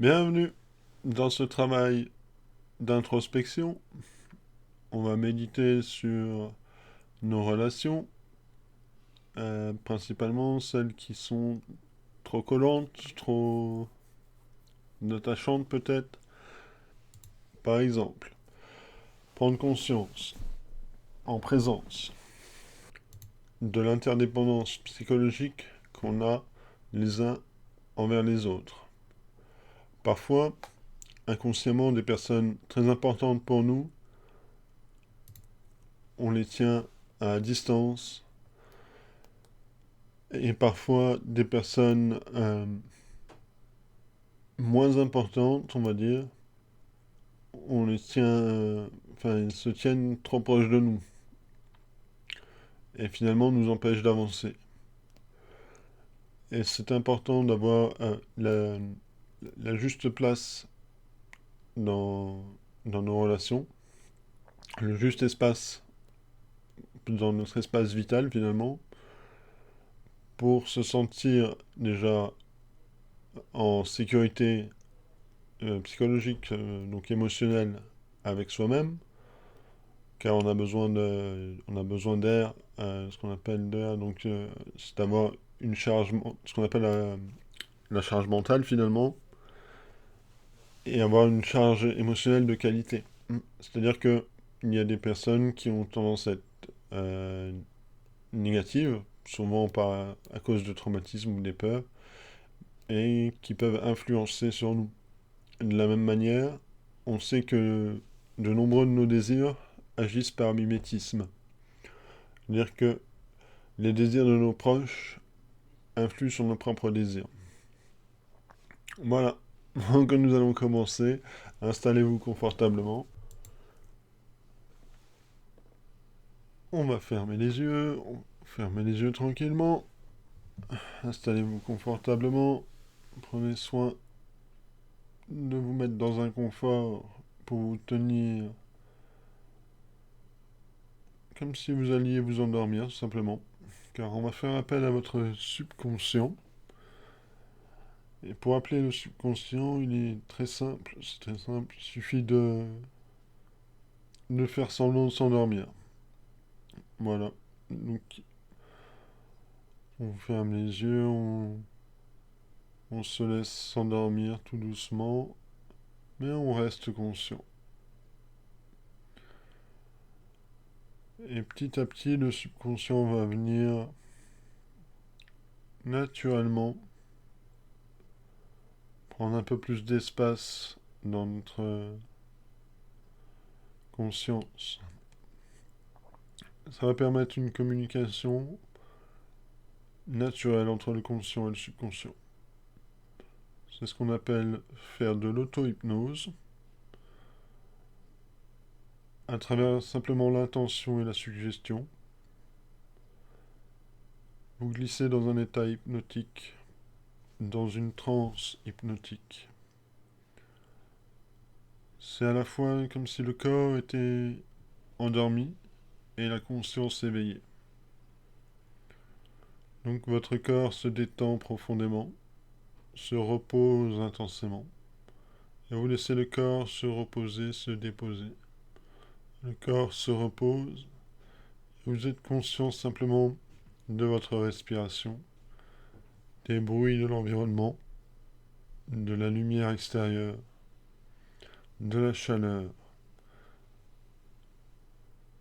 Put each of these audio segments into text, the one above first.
Bienvenue dans ce travail d'introspection. On va méditer sur nos relations, principalement celles qui sont trop collantes, trop attachantes peut-être. Par exemple, prendre conscience, en présence, de l'interdépendance psychologique qu'on a les uns envers les autres. Parfois, inconsciemment, des personnes très importantes pour nous, on les tient à distance. Et parfois, des personnes moins importantes, on va dire, on les tient, enfin, ils se tiennent trop proches de nous et finalement nous empêchent d'avancer. Et c'est important d'avoir la juste place dans, dans nos relations, le juste espace dans notre espace vital finalement, pour se sentir déjà en sécurité psychologique, donc émotionnelle avec soi-même, car on a besoin d'air, ce qu'on appelle d'air, donc c'est d'avoir une charge, ce qu'on appelle la charge mentale finalement, et avoir une charge émotionnelle de qualité. C'est-à-dire que il y a des personnes qui ont tendance à être euh, négatives, souvent à cause de traumatismes ou des peurs, et qui peuvent influencer sur nous. De la même manière, on sait que de nombreux de nos désirs agissent par mimétisme. C'est-à-dire que les désirs de nos proches influent sur nos propres désirs. Voilà, donc nous allons commencer. Installez-vous confortablement. On va fermer les yeux, fermez les yeux tranquillement. Installez-vous confortablement. Prenez soin de vous mettre dans un confort pour vous tenir comme si vous alliez vous endormir, tout simplement. Car on va faire appel à votre subconscient. Et pour appeler le subconscient, il est très simple. C'est très simple. Il suffit de faire semblant de s'endormir. Voilà. Donc, on ferme les yeux, on se laisse s'endormir tout doucement, mais on reste conscient. Et petit à petit, le subconscient va venir naturellement prendre un peu plus d'espace dans notre conscience. Ça va permettre une communication naturelle entre le conscient et le subconscient. C'est ce qu'on appelle faire de l'auto-hypnose à travers simplement l'intention et la suggestion. Vous glissez dans un état hypnotique, dans une transe hypnotique. C'est à la fois comme si le corps était endormi et la conscience éveillée. Donc votre corps se détend profondément, se repose intensément, et vous laissez le corps se reposer, se déposer. Le corps se repose, et vous êtes conscient simplement de votre respiration, des bruits de l'environnement, de la lumière extérieure, de la chaleur.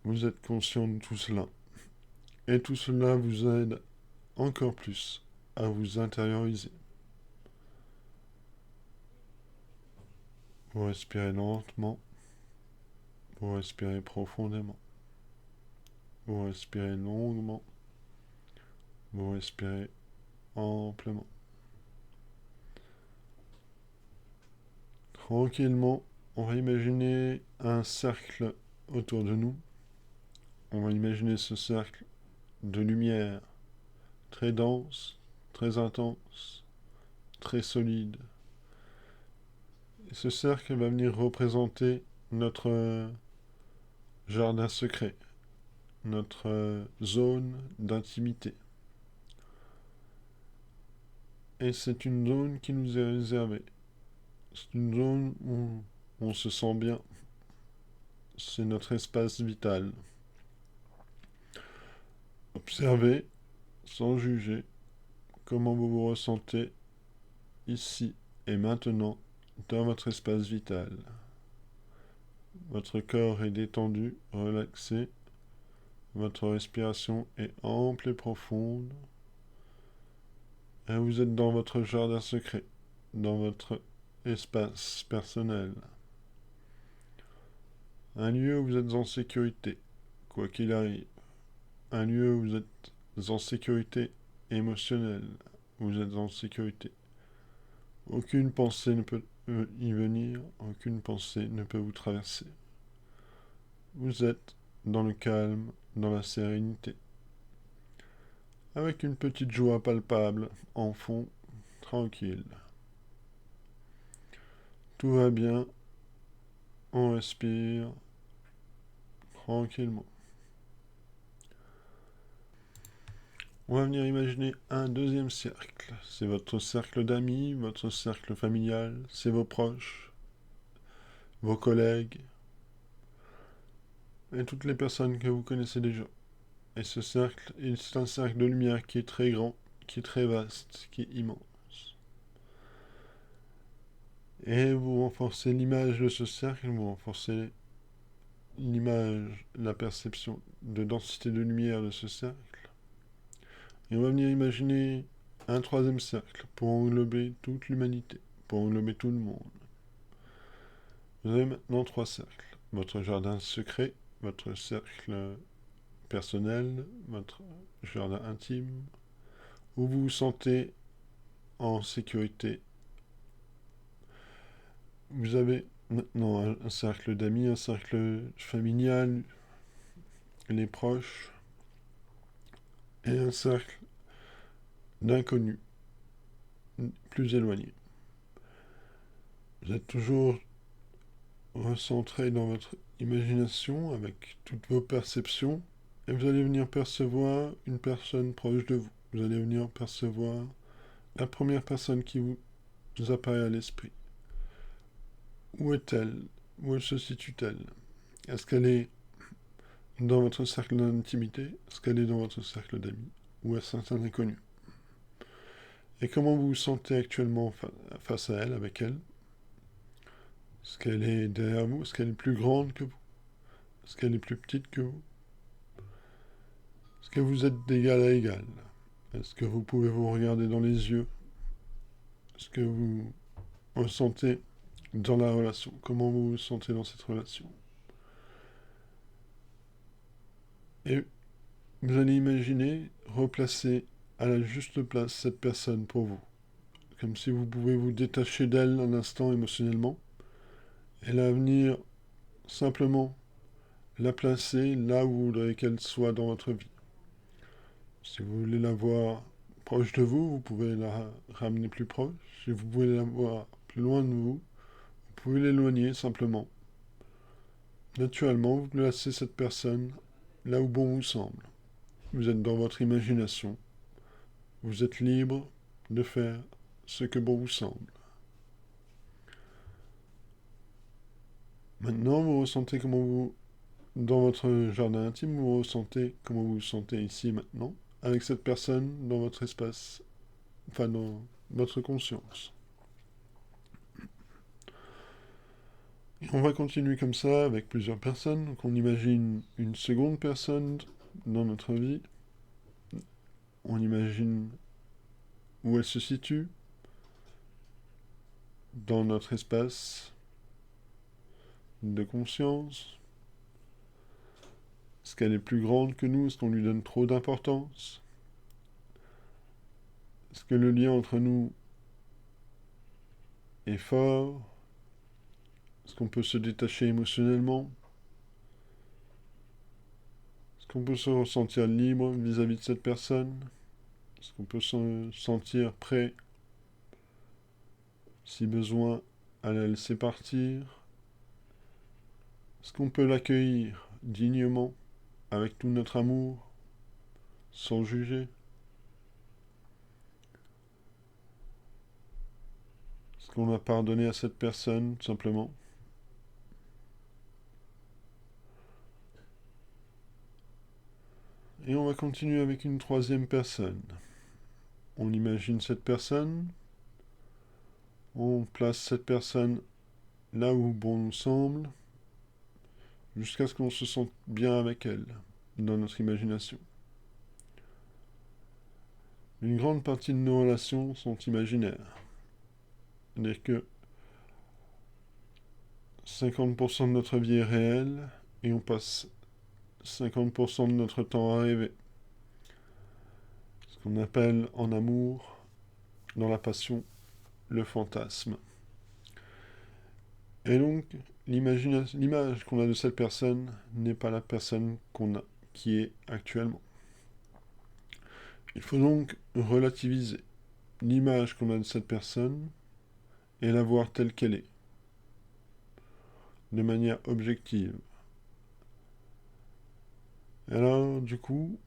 Vous êtes conscient de tout cela. Et tout cela vous aide encore plus à vous intérioriser. Vous respirez lentement, vous respirez profondément, vous respirez longuement, vous respirez amplement. Tranquillement, on va imaginer un cercle autour de nous. On va imaginer ce cercle de lumière très dense, très intense, très solide. Et ce cercle va venir représenter notre jardin secret, notre zone d'intimité. Et c'est une zone qui nous est réservée. C'est une zone où on se sent bien. C'est notre espace vital. Observez, sans juger, comment vous vous ressentez ici et maintenant dans votre espace vital. Votre corps est détendu, relaxé. Votre respiration est ample et profonde. Et vous êtes dans votre jardin secret, dans votre espace personnel. Un lieu où vous êtes en sécurité, quoi qu'il arrive. Un lieu où vous êtes en sécurité émotionnelle. Vous êtes en sécurité. Aucune pensée ne peut y venir, aucune pensée ne peut vous traverser. Vous êtes dans le calme, dans la sérénité. Avec une petite joie palpable en fond, tranquille. Tout va bien, on respire tranquillement. On va venir imaginer un deuxième cercle. C'est votre cercle d'amis, votre cercle familial, c'est vos proches, vos collègues et toutes les personnes que vous connaissez déjà. Et ce cercle, c'est un cercle de lumière qui est très grand, qui est très vaste, qui est immense. Et vous renforcez l'image de ce cercle, vous renforcez l'image, la perception de densité de lumière de ce cercle. Et on va venir imaginer un troisième cercle pour englober toute l'humanité, pour englober tout le monde. Vous avez maintenant trois cercles. Votre jardin secret, votre cercle personnel, votre jardin intime, où vous vous sentez en sécurité. Vous avez maintenant un cercle d'amis, un cercle familial, les proches, et un cercle d'inconnus, plus éloignés. Vous êtes toujours recentré dans votre imagination avec toutes vos perceptions et vous allez venir percevoir une personne proche de vous. Vous allez venir percevoir la première personne qui vous apparaît à l'esprit. Où est-elle? Où se situe-t-elle? Est-ce qu'elle est dans votre cercle d'intimité? Est-ce qu'elle est dans votre cercle d'amis? Ou est-ce un inconnu? Et comment vous vous sentez actuellement face à elle, avec elle? Est-ce qu'elle est derrière vous? Est-ce qu'elle est plus grande que vous? Est-ce qu'elle est plus petite que vous? Est-ce que vous êtes d'égal à égal? Est-ce que vous pouvez vous regarder dans les yeux? Est-ce que vous ressentez dans la relation? Comment vous vous sentez dans cette relation? Et vous allez imaginer replacer à la juste place cette personne pour vous. Comme si vous pouvez vous détacher d'elle un instant émotionnellement. Et la venir simplement la placer là où vous voudrez qu'elle soit dans votre vie. Si vous voulez la voir proche de vous, vous pouvez la ramener plus proche. Si vous voulez la voir plus loin de vous, vous pouvez l'éloigner simplement. Naturellement, vous placez cette personne là où bon vous semble. Vous êtes dans votre imagination. Vous êtes libre de faire ce que bon vous semble. Maintenant, vous ressentez comment vous, dans votre jardin intime, vous ressentez comment vous vous sentez ici et maintenant, avec cette personne dans votre espace, enfin dans votre conscience. Et on va continuer comme ça avec plusieurs personnes. Donc on imagine une seconde personne dans notre vie. On imagine où elle se situe dans notre espace de conscience. Est-ce qu'elle est plus grande que nous? Est-ce qu'on lui donne trop d'importance? Est-ce que le lien entre nous est fort? Est-ce qu'on peut se détacher émotionnellement? Est-ce qu'on peut se ressentir libre vis-à-vis de cette personne? Est-ce qu'on peut se sentir prêt, si besoin, à la laisser partir? Est-ce qu'on peut l'accueillir dignement, avec tout notre amour, sans juger? Est-ce qu'on a pardonné à cette personne, tout simplement? Et on va continuer avec une troisième personne. On imagine cette personne, on place cette personne là où bon nous semble, jusqu'à ce qu'on se sente bien avec elle, dans notre imagination. Une grande partie de nos relations sont imaginaires. C'est-à-dire que 50% de notre vie est réelle et on passe 50% de notre temps à rêver. Ce qu'on appelle en amour, dans la passion, le fantasme. Et donc, l'image qu'on a de cette personne n'est pas la personne qui est actuellement. Il faut donc relativiser l'image qu'on a de cette personne et la voir telle qu'elle est, de manière objective. Et alors, du coup,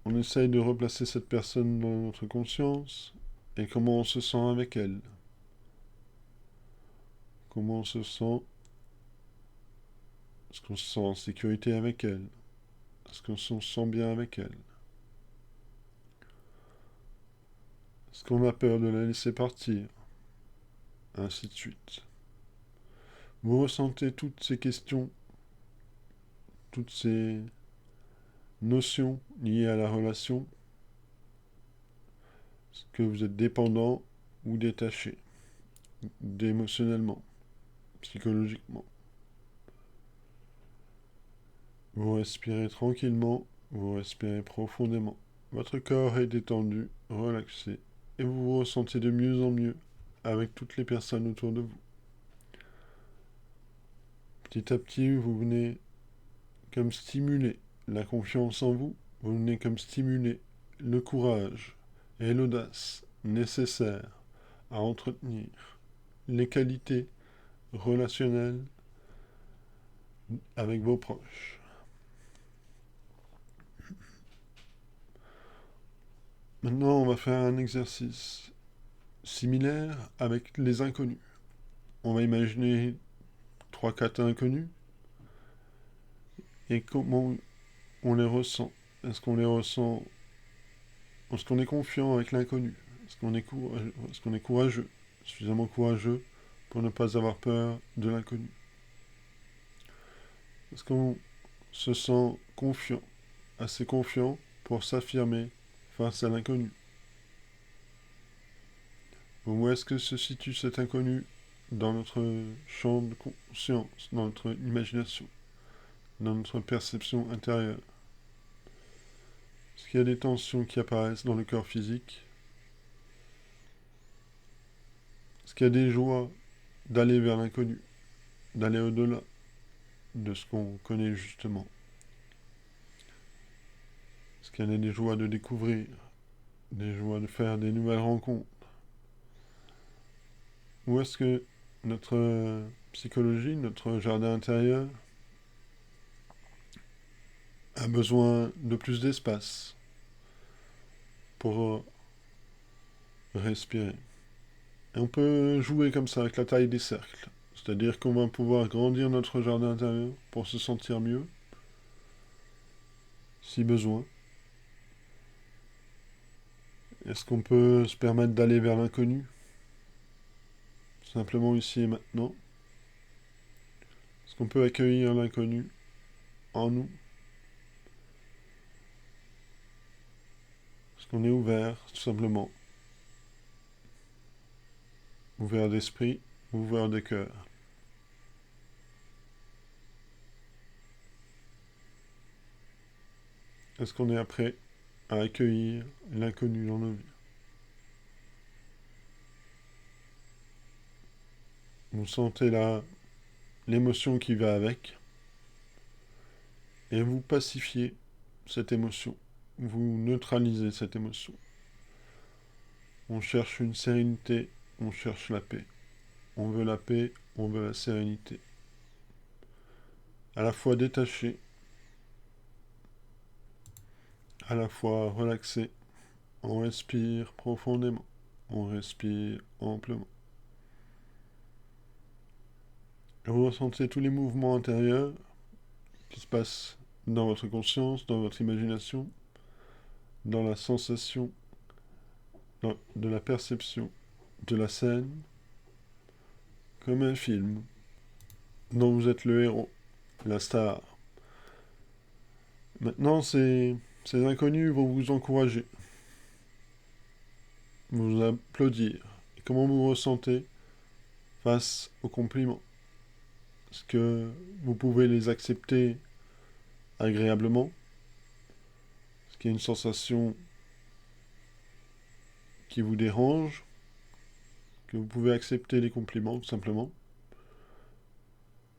on essaye de replacer cette personne dans notre conscience et comment on se sent avec elle. Comment on se sent? Est-ce qu'on se sent en sécurité avec elle? Est-ce qu'on se sent bien avec elle? Est-ce qu'on a peur de la laisser partir? Ainsi de suite. Vous ressentez toutes ces questions, toutes ces notions liées à la relation, que vous êtes dépendant ou détaché, émotionnellement, psychologiquement. Vous respirez tranquillement, vous respirez profondément. Votre corps est détendu, relaxé, et vous vous ressentez de mieux en mieux avec toutes les personnes autour de vous. Petit à petit, vous venez comme stimuler la confiance en vous, vous venez comme stimuler le courage et l'audace nécessaires à entretenir les qualités relationnelles avec vos proches. Maintenant, on va faire un exercice similaire avec les inconnus. On va imaginer 3-4 inconnus et comment on les ressent. Est-ce qu'on les ressent? Est-ce qu'on est confiant avec l'inconnu? Est-ce qu'on est courageux? Suffisamment courageux pour ne pas avoir peur de l'inconnu? Est-ce qu'on se sent confiant, assez confiant pour s'affirmer face à l'inconnu? Où est-ce que se situe cet inconnu dans notre champ de conscience, dans notre imagination, dans notre perception intérieure? Est-ce qu'il y a des tensions qui apparaissent dans le corps physique? Est-ce qu'il y a des joies d'aller vers l'inconnu, d'aller au-delà de ce qu'on connaît justement? Est-ce qu'il y a des joies de découvrir, des joies de faire des nouvelles rencontres? Ou est-ce que notre psychologie, notre jardin intérieur, a besoin de plus d'espace pour respirer? Et on peut jouer comme ça avec la taille des cercles. C'est-à-dire qu'on va pouvoir grandir notre jardin intérieur pour se sentir mieux, si besoin. Est-ce qu'on peut se permettre d'aller vers l'inconnu? Simplement ici et maintenant. Est-ce qu'on peut accueillir l'inconnu en nous? Est-ce qu'on est ouvert, tout simplement? Ouvert d'esprit, ouvert de cœur. Est-ce qu'on est prêt à accueillir l'inconnu dans nos vies? Vous sentez là l'émotion qui va avec et vous pacifiez cette émotion. Vous neutralisez cette émotion. On cherche une sérénité, on cherche la paix. On veut la paix, on veut la sérénité. À la fois détaché, à la fois relaxé. On respire profondément, on respire amplement. Vous ressentez tous les mouvements intérieurs qui se passent dans votre conscience, dans votre imagination, dans la sensation, de la perception, de la scène, comme un film dont vous êtes le héros, la star. Maintenant, ces inconnus vont vous encourager, vous applaudir. Et comment vous vous ressentez face aux compliments? Est-ce que vous pouvez les accepter agréablement? Est-ce qu'il y a une sensation qui vous dérange? Que vous pouvez accepter les compliments, tout simplement?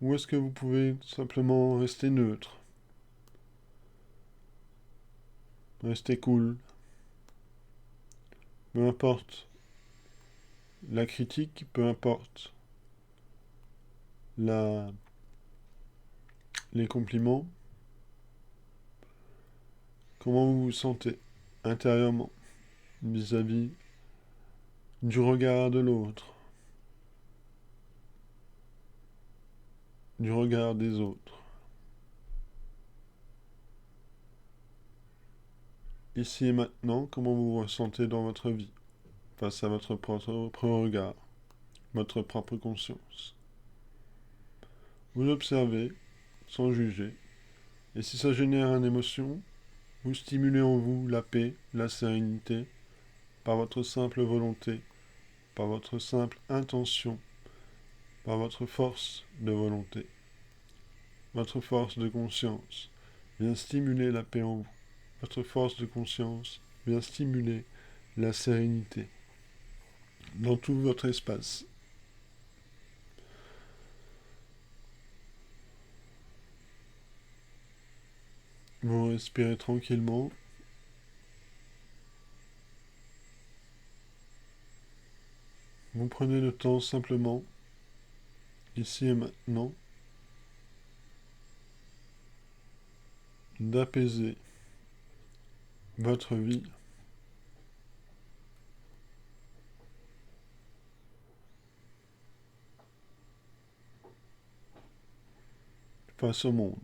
Ou est-ce que vous pouvez simplement rester neutre? Rester cool? Peu importe la critique, peu importe la... les compliments, comment vous vous sentez intérieurement vis-à-vis du regard de l'autre, du regard des autres. Ici et maintenant, comment vous vous ressentez dans votre vie, face à votre propre regard, votre propre conscience. Vous observez, sans juger, et si ça génère une émotion, vous stimulez en vous la paix, la sérénité, par votre simple volonté, par votre simple intention, par votre force de volonté. Votre force de conscience vient stimuler la paix en vous. Votre force de conscience vient stimuler la sérénité dans tout votre espace. Vous respirez tranquillement. Vous prenez le temps simplement, ici et maintenant, d'apaiser votre vie face au monde.